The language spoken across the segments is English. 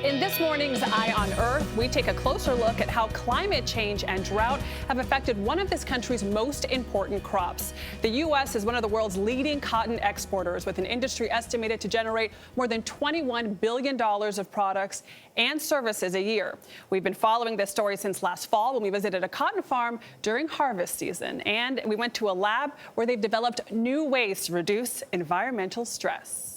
In this morning's Eye on Earth, we take a closer look at how climate change and drought have affected one of this country's most important crops. The U.S. is one of the world's leading cotton exporters, with an industry estimated to generate more than $21 billion of products and services a year. We've been following this story since last fall when we visited a cotton farm during harvest season, and we went to a lab where they've developed new ways to reduce environmental stress.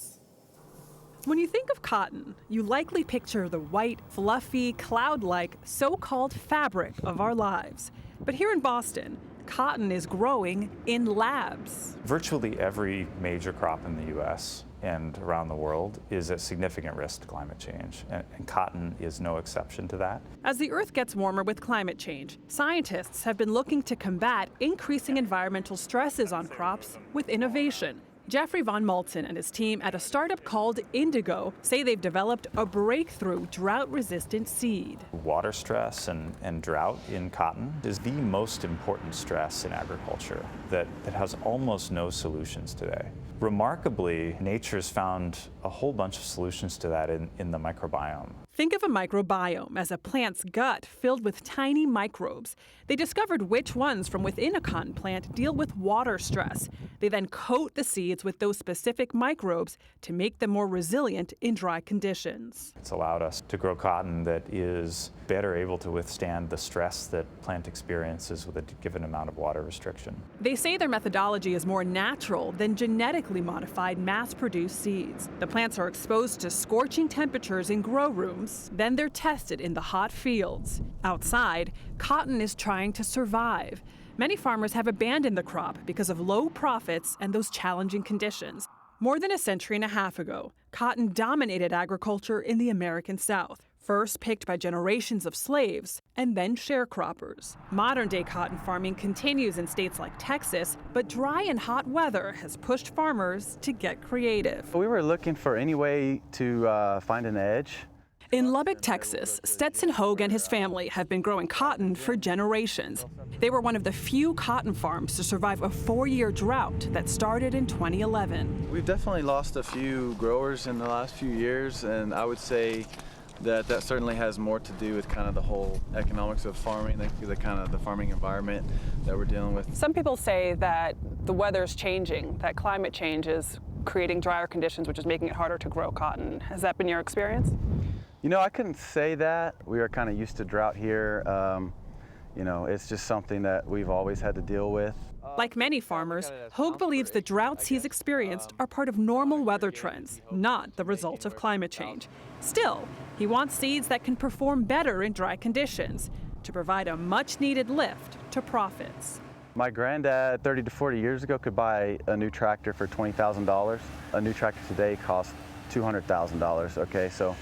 When you think of cotton, you likely picture the white, fluffy, cloud-like, so-called fabric of our lives. But here in Boston, cotton is growing in labs. Virtually every major crop in the U.S. and around the world is at significant risk to climate change, and cotton is no exception to that. As the Earth gets warmer with climate change, scientists have been looking to combat increasing environmental stresses on crops with innovation. Jeffrey Von Malton and his team at a startup called Indigo say they've developed a breakthrough drought-resistant seed. Water stress and drought in cotton is the most important stress in agriculture that has almost no solutions today. Remarkably, nature's found a whole bunch of solutions to that in the microbiome. Think of a microbiome as a plant's gut filled with tiny microbes. They discovered which ones from within a cotton plant deal with water stress. They then coat the seeds with those specific microbes to make them more resilient in dry conditions. It's allowed us to grow cotton that is better able to withstand the stress that plant experiences with a given amount of water restriction. They say their methodology is more natural than genetically modified, mass-produced seeds. The plants are exposed to scorching temperatures in grow rooms, then they're tested in the hot fields. Outside, cotton is trying to survive. Many farmers have abandoned the crop because of low profits and those challenging conditions. More than a century and a half ago, cotton dominated agriculture in the American South, first picked by generations of slaves and then sharecroppers. Modern-day cotton farming continues in states like Texas, but dry and hot weather has pushed farmers to get creative. We were looking for any way to find an edge. In Lubbock, Texas, Stetson Hogue and his family have been growing cotton for generations. They were one of the few cotton farms to survive a 4-year drought that started in 2011. We've definitely lost a few growers in the last few years, and I would say that certainly has more to do with kind of the whole economics of farming, the kind of the farming environment that we're dealing with. Some people say that the weather's changing, that climate change is creating drier conditions, which is making it harder to grow cotton. Has that been your experience? You know, I couldn't say that. We are kind of used to drought here. You know, it's just something that we've always had to deal with. Like many farmers, Hogue believes the droughts he's experienced are part of normal weather trends, not the result of climate change. Still, he wants seeds that can perform better in dry conditions to provide a much-needed lift to profits. My granddad 30 to 40 years ago could buy a new tractor for $20,000. A new tractor today costs $200,000, okay? So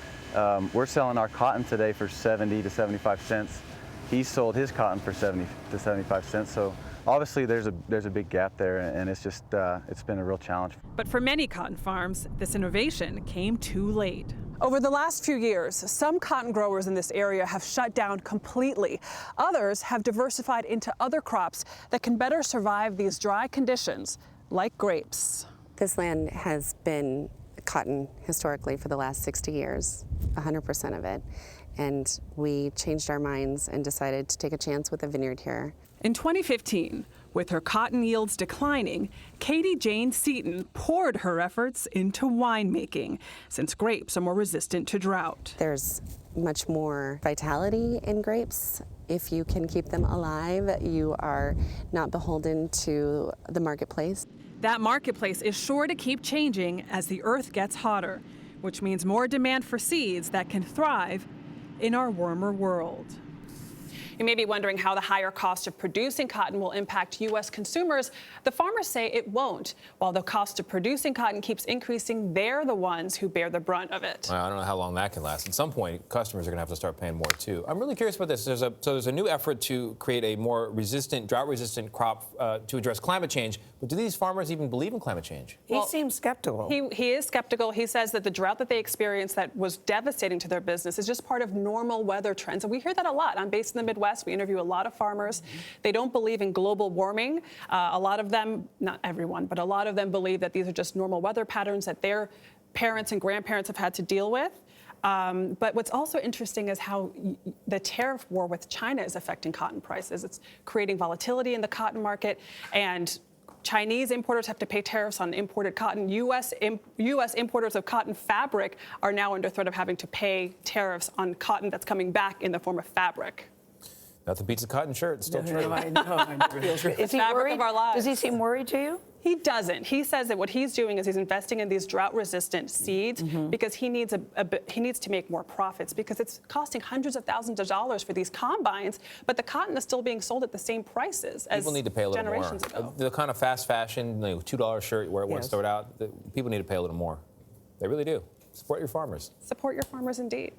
we're selling our cotton today for 70 to 75 cents. He sold his cotton for 70 to 75 cents. So obviously there's a big gap there, and it's just it's been a real challenge. But for many cotton farms, this innovation came too late. Over the last few years, some cotton growers in this area have shut down completely. Others have diversified into other crops that can better survive these dry conditions, like grapes. This land has been cotton historically for the last 60 years, 100% of it. And we changed our minds and decided to take a chance with a vineyard here. In 2015, with her cotton yields declining, Katie Jane Seaton poured her efforts into winemaking, since grapes are more resistant to drought. There's much more vitality in grapes. If you can keep them alive, you are not beholden to the marketplace. That marketplace is sure to keep changing as the earth gets hotter, which means more demand for seeds that can thrive in our warmer world. You may be wondering how the higher cost of producing cotton will impact U.S. consumers. The farmers say it won't. While the cost of producing cotton keeps increasing, they're the ones who bear the brunt of it. Well, I don't know how long that can last. At some point, customers are going to have to start paying more, too. I'm really curious about this. There's a new effort to create a more resistant, drought-resistant crop to address climate change. But do these farmers even believe in climate change? He seems skeptical. He is skeptical. He says that the drought that they experienced that was devastating to their business is just part of normal weather trends. And we hear that a lot. I'm based in the Midwest. We interview a lot of farmers. They don't believe in global warming. A lot of them, not everyone, but a lot of them believe that these are just normal weather patterns that their parents and grandparents have had to deal with. But what's also interesting is how the tariff war with China is affecting cotton prices. It's creating volatility in the cotton market, and Chinese importers have to pay tariffs on imported cotton. U.S. importers of cotton fabric are now under threat of having to pay tariffs on cotton that's coming back in the form of fabric. Nothing beats a cotton shirt. It's still true. I know. Is he worried? Of our lives. Does he seem worried to you? He doesn't. He says that what he's doing is he's investing in these drought-resistant seeds because he needs to make more profits, because it's costing hundreds of thousands of dollars for these combines, but the cotton is still being sold at the same prices as people need to pay a little generations more. ago. The kind of fast fashion, $2 shirt where it once started out, people need to pay a little more. They really do. Support your farmers. Support your farmers indeed.